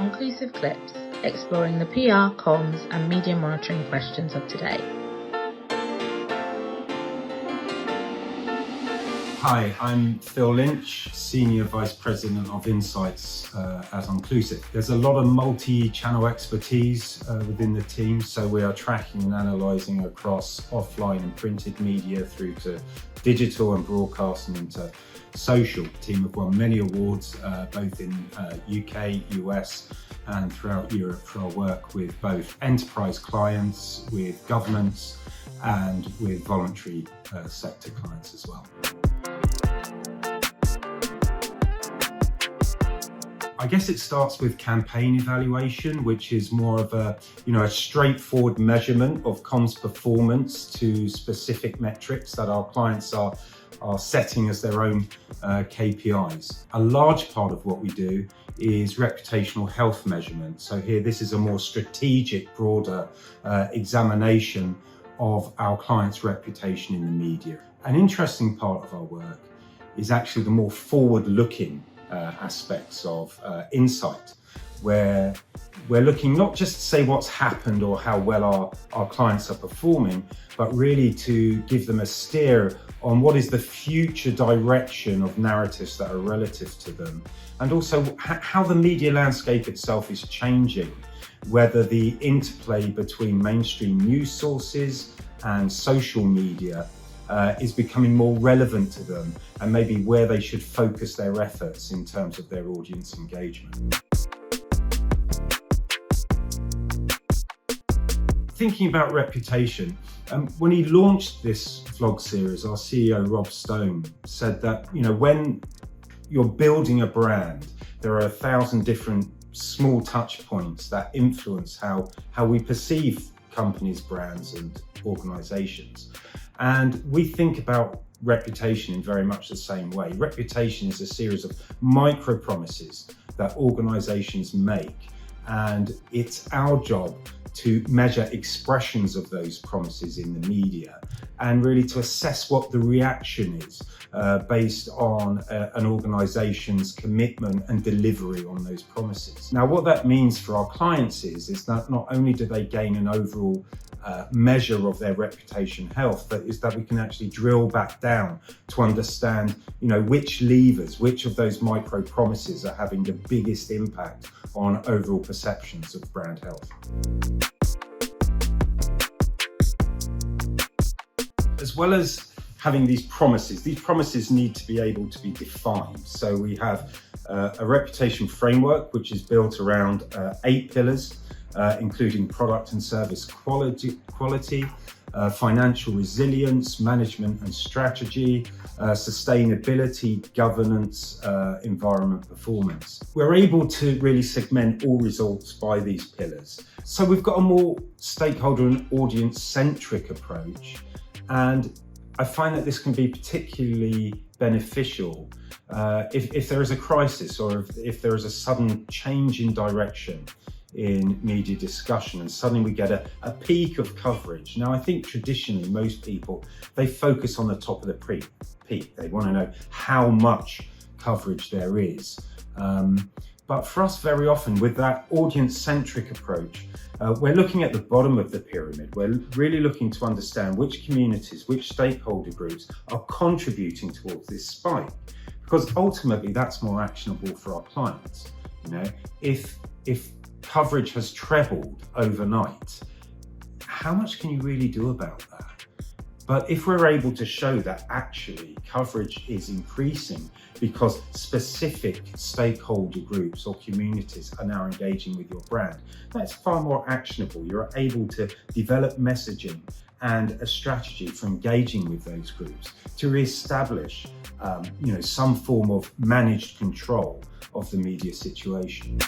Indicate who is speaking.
Speaker 1: Onclusive Clips, exploring the PR, comms and media monitoring questions of today.
Speaker 2: Hi, I'm Phil Lynch, Senior Vice President of Insights at Onclusive. There's a lot of multi-channel expertise within the team, so we are tracking and analysing across offline and printed media through to digital and broadcast and into social. The team have won many awards both in UK, US and throughout Europe for our work with both enterprise clients, with governments and with voluntary sector clients as well. I guess it starts with campaign evaluation, which is more of a straightforward measurement of comms performance to specific metrics that our clients are setting as their own KPIs. A large part of what we do is reputational health measurement. So here, this is a more strategic, broader examination of our clients' reputation in the media. An interesting part of our work is actually the more forward-looking aspects of insight, where we're looking not just to say what's happened or how well our clients are performing, but really to give them a steer on what is the future direction of narratives that are relative to them, and also how the media landscape itself is changing, whether the interplay between mainstream news sources and social media is becoming more relevant to them, and maybe where they should focus their efforts in terms of their audience engagement. Thinking about reputation, when he launched this vlog series, our CEO Rob Stone said that when you're building a brand, there are 1,000 different small touch points that influence how we perceive companies, brands and organizations. And we think about reputation in very much the same way. Reputation is a series of micro promises that organizations make, and it's our job to measure expressions of those promises in the media and really to assess what the reaction is based on an organization's commitment and delivery on those promises. Now, what that means for our clients is that not only do they gain an overall measure of their reputation health, but is that we can actually drill back down to understand, which levers, which of those micro promises are having the biggest impact on overall perceptions of brand health. As well as having these promises need to be able to be defined. So we have a reputation framework, which is built around 8 pillars, including product and service quality, financial resilience, management and strategy, sustainability, governance, environment performance. We're able to really segment all results by these pillars. So we've got a more stakeholder and audience-centric approach, and I find that this can be particularly beneficial if there is a crisis or if there is a sudden change in direction in media discussion and suddenly we get a peak of coverage. Now, I think traditionally most people, they focus on the top of the peak. They want to know how much coverage there is. But for us, very often with that audience-centric approach, we're looking at the bottom of the pyramid. We're really looking to understand which communities, which stakeholder groups are contributing towards this spike, because ultimately that's more actionable for our clients. If coverage has trebled overnight, how much can you really do about that? But if we're able to show that actually coverage is increasing because specific stakeholder groups or communities are now engaging with your brand, that's far more actionable. You're able to develop messaging and a strategy for engaging with those groups to re-establish some form of managed control of the media situation.